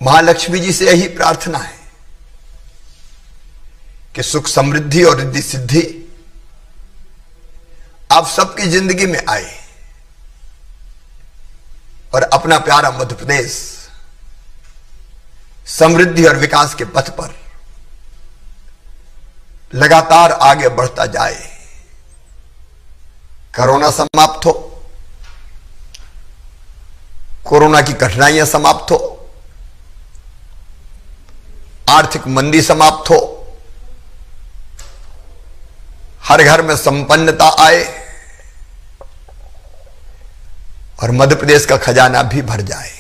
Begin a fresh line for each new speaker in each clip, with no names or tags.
महालक्ष्मी जी से यही प्रार्थना है कि सुख समृद्धि और रिद्धि सिद्धि आप सबकी जिंदगी में आए और अपना प्यारा मध्य प्रदेश समृद्धि और विकास के पथ पर लगातार आगे बढ़ता जाए। कोरोना समाप्त हो, कोरोना की कठिनाइयां समाप्त हो, आर्थिक मंदी समाप्त हो, हर घर में संपन्नता आए और मध्य प्रदेश का खजाना भी भर जाए।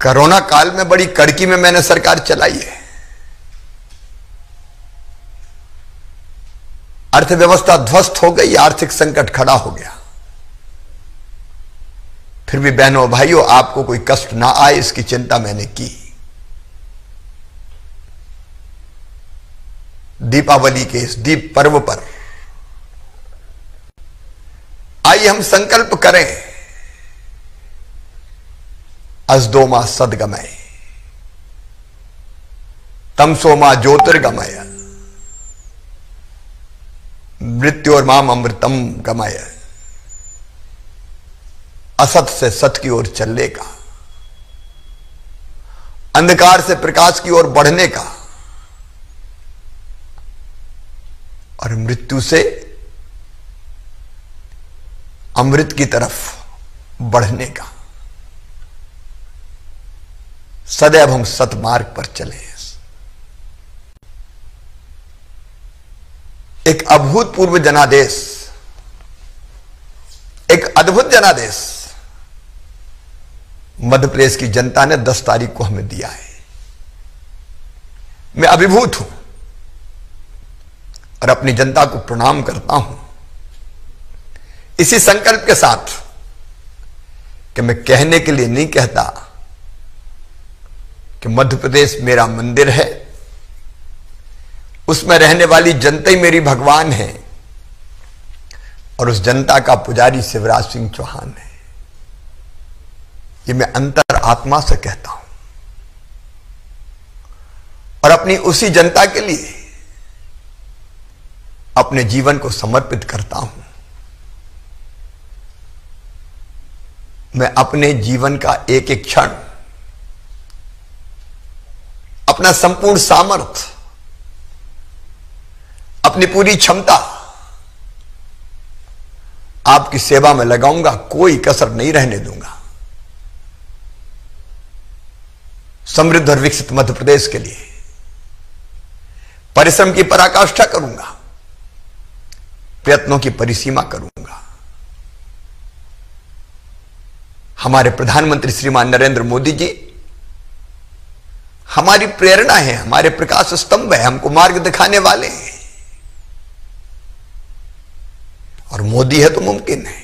कोरोना काल में बड़ी कड़की में मैंने सरकार चलाई है। अर्थव्यवस्था ध्वस्त हो गई, आर्थिक संकट खड़ा हो गया। फिर भी बहनों भाइयों, आपको कोई कष्ट ना आए इसकी चिंता मैंने की। दीपावली के इस दीप पर्व पर आइए हम संकल्प करें, अजदो मा सद्गमय, तमसो मा ज्योतिर्गमय, मृत्योर्माम अमृतम गमय। असत से सत की ओर चलने का, अंधकार से प्रकाश की ओर बढ़ने का और मृत्यु से अमृत की तरफ बढ़ने का। सदैव हम सतमार्ग पर चले। एक अभूतपूर्व जनादेश, एक अद्भुत जनादेश मध्य प्रदेश की जनता ने 10 तारीख को हमें दिया है। मैं अभिभूत हूं और अपनी जनता को प्रणाम करता हूं, इसी संकल्प के साथ कि मैं कहने के लिए नहीं कहता कि मध्य प्रदेश मेरा मंदिर है, उसमें रहने वाली जनता ही मेरी भगवान है और उस जनता का पुजारी शिवराज सिंह चौहान है। ये मैं अंतर आत्मा से कहता हूं और अपनी उसी जनता के लिए अपने जीवन को समर्पित करता हूं। मैं अपने जीवन का एक एक क्षण, अपना संपूर्ण सामर्थ्य, अपनी पूरी क्षमता आपकी सेवा में लगाऊंगा, कोई कसर नहीं रहने दूंगा। समृद्ध और विकसित मध्य प्रदेश के लिए परिश्रम की पराकाष्ठा करूंगा, प्रयत्नों की परिसीमा करूंगा। हमारे प्रधानमंत्री श्रीमान नरेंद्र मोदी जी हमारी प्रेरणा है, हमारे प्रकाश स्तंभ है, हमको मार्ग दिखाने वाले हैं और मोदी है तो मुमकिन है।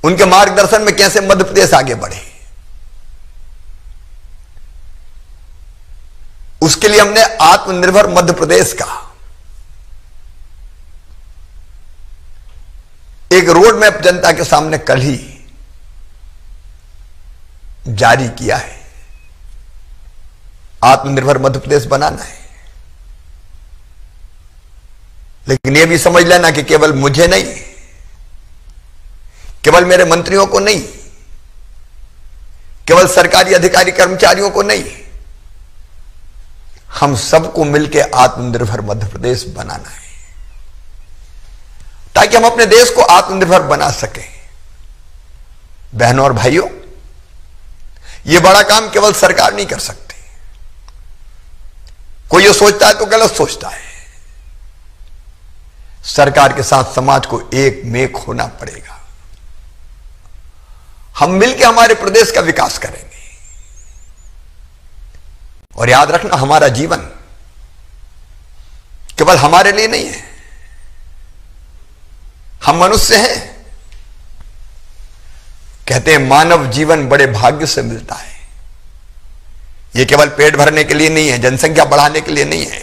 उनके मार्गदर्शन में कैसे मध्य प्रदेश आगे बढ़े, उसके लिए हमने आत्मनिर्भर मध्य प्रदेश का एक रोड मैप जनता के सामने कल ही जारी किया है। आत्मनिर्भर मध्य प्रदेश बनाना है, लेकिन यह भी समझ लेना कि केवल मुझे नहीं, केवल मेरे मंत्रियों को नहीं, केवल सरकारी अधिकारी कर्मचारियों को नहीं, हम सबको मिलकर आत्मनिर्भर मध्य प्रदेश बनाना है ताकि हम अपने देश को आत्मनिर्भर बना सकें। बहनों और भाइयों, यह बड़ा काम केवल सरकार नहीं कर सकती। कोई ये सोचता है तो गलत सोचता है। सरकार के साथ समाज को एक मेक होना पड़ेगा। हम मिलकर हमारे प्रदेश का विकास करेंगे। और याद रखना, हमारा जीवन केवल हमारे लिए नहीं है। हम मनुष्य हैं। कहते हैं मानव जीवन बड़े भाग्य से मिलता है। यह केवल पेट भरने के लिए नहीं है, जनसंख्या बढ़ाने के लिए नहीं है,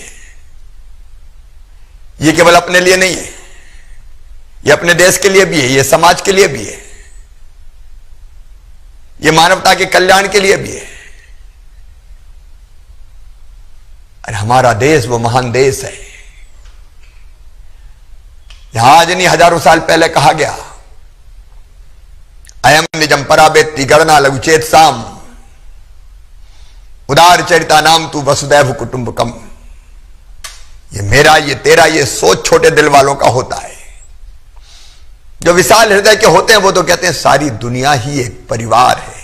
यह केवल अपने लिए नहीं है, यह अपने देश के लिए भी है, यह समाज के लिए भी है। ये मानवता के कल्याण के लिए भी है। और हमारा देश वो महान देश है जहां आज नहीं हजारों साल पहले कहा गया, अयम निजम पराबेत्ति गणना लघुचेत साम उदार चरिता नाम तू वसुदैव कुटुंबकम। ये मेरा, ये तेरा, ये सोच छोटे दिल वालों का होता है। जो विशाल हृदय के होते हैं वो तो कहते हैं सारी दुनिया ही एक परिवार है।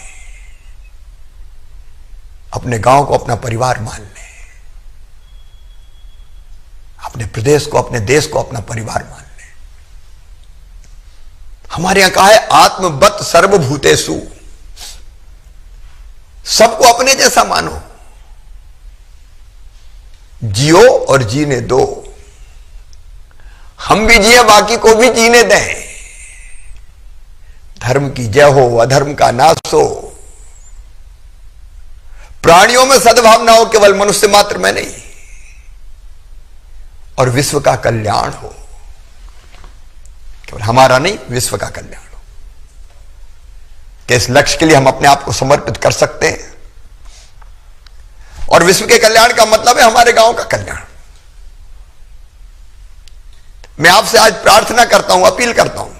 अपने गांव को अपना परिवार मान लें, अपने प्रदेश को, अपने देश को अपना परिवार मान लें। हमारे यहां कहा है आत्मवत सर्वभूतेषु, सबको अपने जैसा मानो, जियो और जीने दो। हम भी जिए, बाकी को भी जीने दें। धर्म की जय हो, अधर्म का नाश हो, प्राणियों में सद्भावना हो, केवल मनुष्य मात्र में नहीं, और विश्व का कल्याण हो। केवल हमारा नहीं, विश्व का कल्याण हो। कि इस लक्ष्य के लिए हम अपने आप को समर्पित कर सकते हैं। और विश्व के कल्याण का मतलब है हमारे गांव का कल्याण। मैं आपसे आज प्रार्थना करता हूं, अपील करता हूं,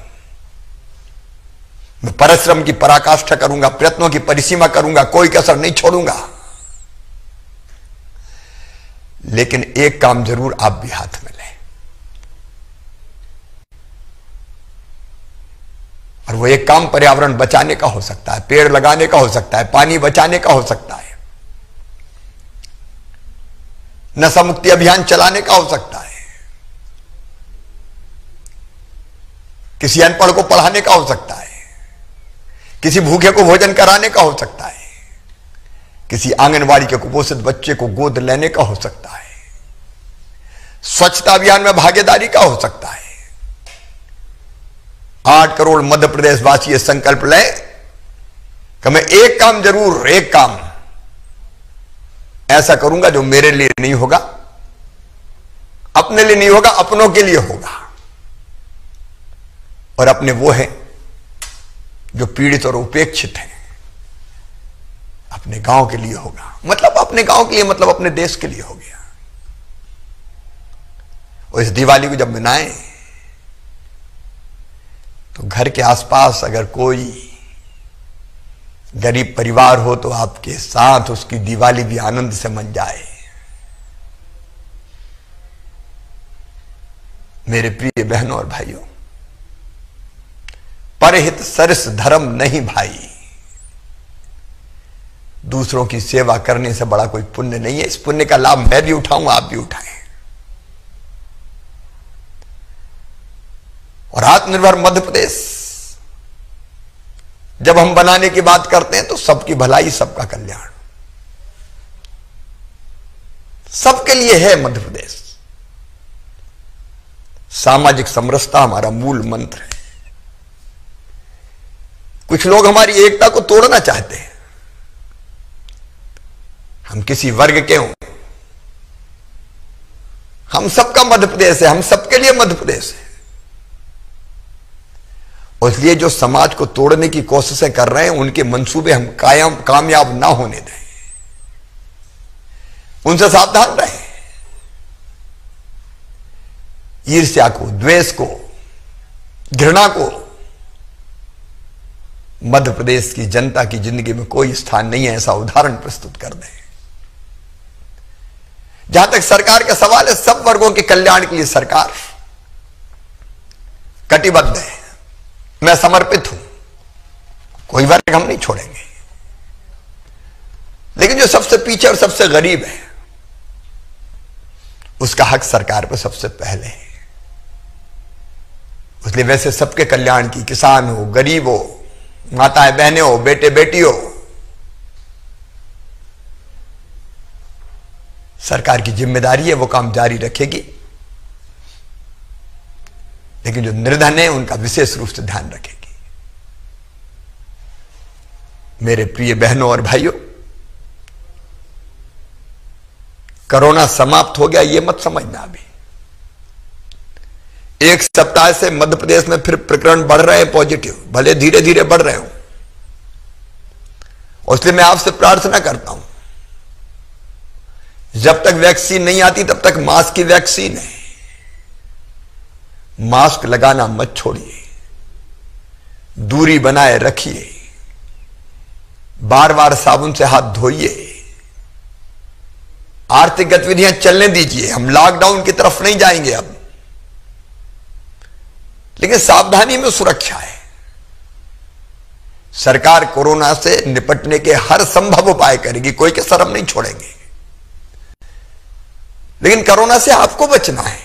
मैं परिश्रम की पराकाष्ठा करूंगा, प्रयत्नों की परिसीमा करूंगा, कोई कसर नहीं छोड़ूंगा। लेकिन एक काम जरूर आप भी हाथ में लें, और वो एक काम पर्यावरण बचाने का हो सकता है, पेड़ लगाने का हो सकता है, पानी बचाने का हो सकता है, नशा मुक्ति अभियान चलाने का हो सकता है, किसी अनपढ़ को पढ़ाने का हो सकता है, किसी भूखे को भोजन कराने का हो सकता है, किसी आंगनवाड़ी के कुपोषित बच्चे को गोद लेने का हो सकता है, स्वच्छता अभियान में भागीदारी का हो सकता है। 8 करोड़ मध्य प्रदेश वासी ये संकल्प लें कि मैं एक काम जरूर, एक काम ऐसा करूंगा जो मेरे लिए नहीं होगा, अपने लिए नहीं होगा, अपनों के लिए होगा। और अपने वो हैं जो पीड़ित और उपेक्षित हैं, अपने गांव के लिए होगा। मतलब अपने गांव के लिए मतलब अपने देश के लिए हो गया। और इस दिवाली को जब मनाएं तो घर के आसपास अगर कोई गरीब परिवार हो तो आपके साथ उसकी दिवाली भी आनंद से मन जाए। मेरे प्रिय बहनों और भाइयों, परहित सरस धर्म नहीं भाई। दूसरों की सेवा करने से बड़ा कोई पुण्य नहीं है। इस पुण्य का लाभ मैं भी उठाऊं, आप भी उठाएं। और आत्मनिर्भर मध्य प्रदेश जब हम बनाने की बात करते हैं तो सबकी भलाई, सबका कल्याण, सबके लिए है मध्य प्रदेश। सामाजिक समरसता हमारा मूल मंत्र है। कुछ लोग हमारी एकता को तोड़ना चाहते हैं। हम किसी वर्ग के हों, हम सबका मध्य प्रदेश है, हम सबके लिए मध्य प्रदेश है। और इसलिए जो समाज को तोड़ने की कोशिशें कर रहे हैं उनके मंसूबे हम कामयाब ना होने दें, उनसे सावधान रहें। ईर्ष्या को, द्वेष को, घृणा को मध्य प्रदेश की जनता की जिंदगी में कोई स्थान नहीं है, ऐसा उदाहरण प्रस्तुत कर दें। जहां तक सरकार का सवाल है, सब वर्गों के कल्याण के लिए सरकार कटिबद्ध है। मैं समर्पित हूं, कोई वर्ग हम नहीं छोड़ेंगे। लेकिन जो सबसे पीछे और सबसे गरीब है उसका हक सरकार पर सबसे पहले है। इसलिए वैसे सबके कल्याण की, किसान हो, गरीब हो, माताएं बहनें हो, बेटे बेटी हो, सरकार की जिम्मेदारी है, वो काम जारी रखेगी। लेकिन जो निर्धन है उनका विशेष रूप से ध्यान रखेगी। मेरे प्रिय बहनों और भाइयों, कोरोना समाप्त हो गया ये मत समझना। अभी 1 सप्ताह से मध्य प्रदेश में फिर प्रकरण बढ़ रहे हैं पॉजिटिव, भले धीरे धीरे बढ़ रहे हो। और इसलिए मैं आपसे प्रार्थना करता हूं, जब तक वैक्सीन नहीं आती तब तक मास्क की वैक्सीन है। मास्क लगाना मत छोड़िए, दूरी बनाए रखिए, बार बार साबुन से हाथ धोइए, आर्थिक गतिविधियां चलने दीजिए। हम लॉकडाउन की तरफ नहीं जाएंगे अब, लेकिन सावधानी में सुरक्षा है। सरकार कोरोना से निपटने के हर संभव उपाय करेगी, कोई कसर हम नहीं छोड़ेंगे, लेकिन कोरोना से आपको बचना है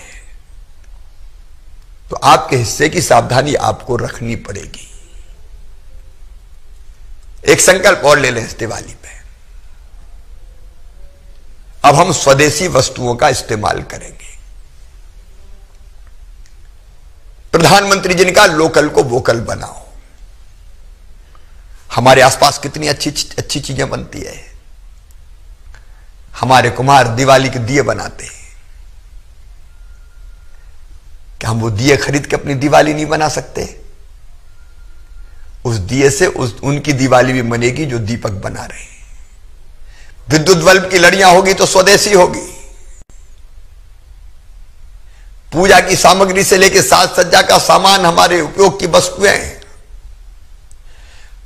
तो आपके हिस्से की सावधानी आपको रखनी पड़ेगी। एक संकल्प और ले लें इस दिवाली पे, अब हम स्वदेशी वस्तुओं का इस्तेमाल करेंगे। प्रधानमंत्री जी ने कहा लोकल को वोकल बनाओ। हमारे आसपास कितनी अच्छी अच्छी चीजें बनती है। हमारे कुम्हार दिवाली के दिए बनाते हैं, क्या हम वो दिए खरीद के अपनी दिवाली नहीं बना सकते? उस दिए से उनकी दिवाली भी बनेगी जो दीपक बना रहे हैं। विद्युत बल्ब की लड़ियां होगी तो स्वदेशी होगी। पूजा की सामग्री से लेकर साज सज्जा का सामान, हमारे उपयोग की वस्तुएं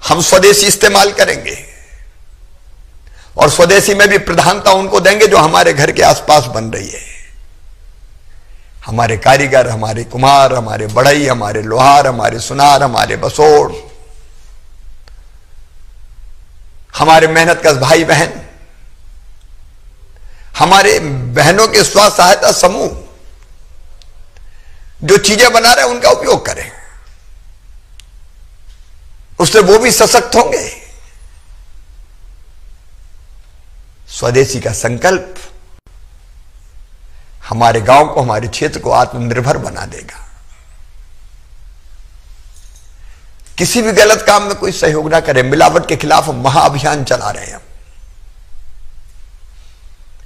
हम स्वदेशी इस्तेमाल करेंगे और स्वदेशी में भी प्रधानता उनको देंगे जो हमारे घर के आसपास बन रही है। हमारे कारीगर, हमारे कुम्हार, हमारे बढ़ई, हमारे लोहार, हमारे सुनार, हमारे बसोड़, हमारे मेहनतकश भाई बहन, हमारे बहनों के स्व सहायता समूह जो चीजें बना रहे हैं उनका उपयोग करें, उससे वो भी सशक्त होंगे। स्वदेशी का संकल्प हमारे गांव को, हमारे क्षेत्र को आत्मनिर्भर बना देगा। किसी भी गलत काम में कोई सहयोग ना करे। मिलावट के खिलाफ हम महाअभियान चला रहे हैं।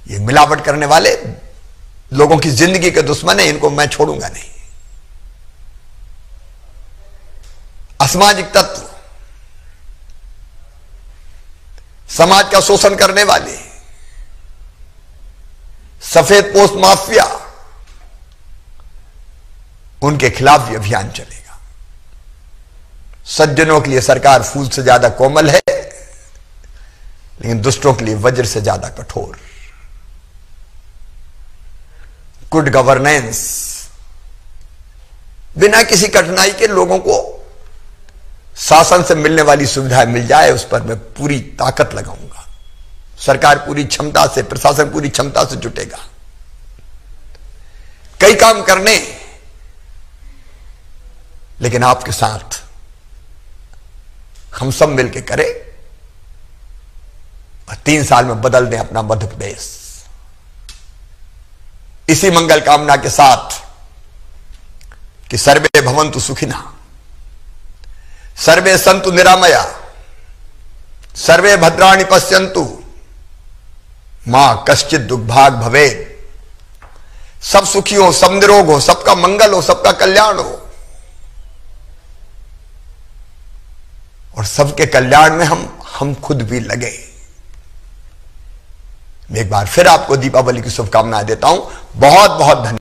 ये मिलावट करने वाले लोगों की जिंदगी के दुश्मन है, इनको मैं छोड़ूंगा नहीं। असामाजिक तत्व, समाज का शोषण करने वाले, सफेद पोस्ट माफिया, उनके खिलाफ भी अभियान चलेगा। सज्जनों के लिए सरकार फूल से ज्यादा कोमल है, लेकिन दुष्टों के लिए वज्र से ज्यादा कठोर। गुड गवर्नेंस, बिना किसी कठिनाई के लोगों को शासन से मिलने वाली सुविधाएं मिल जाए, उस पर मैं पूरी ताकत लगाऊंगा। सरकार पूरी क्षमता से, प्रशासन पूरी क्षमता से जुटेगा। कई काम करने, लेकिन आपके साथ हम सब मिलकर करें और 3 साल में बदल दें अपना मध्य प्रदेश। इसी मंगल कामना के साथ कि सर्वे भवन्तु सुखिनः, सर्वे सन्तु निरामया, सर्वे भद्राणि पश्यन्तु, मां कश्चित् दुर्भाग् भवेत्। सब सुखी हो, सब निरोग हो, सबका मंगल हो, सबका कल्याण हो, और सबके कल्याण में हम खुद भी लगे। मैं एक बार फिर आपको दीपावली की शुभकामनाएं देता हूं। बहुत बहुत धन्यवाद।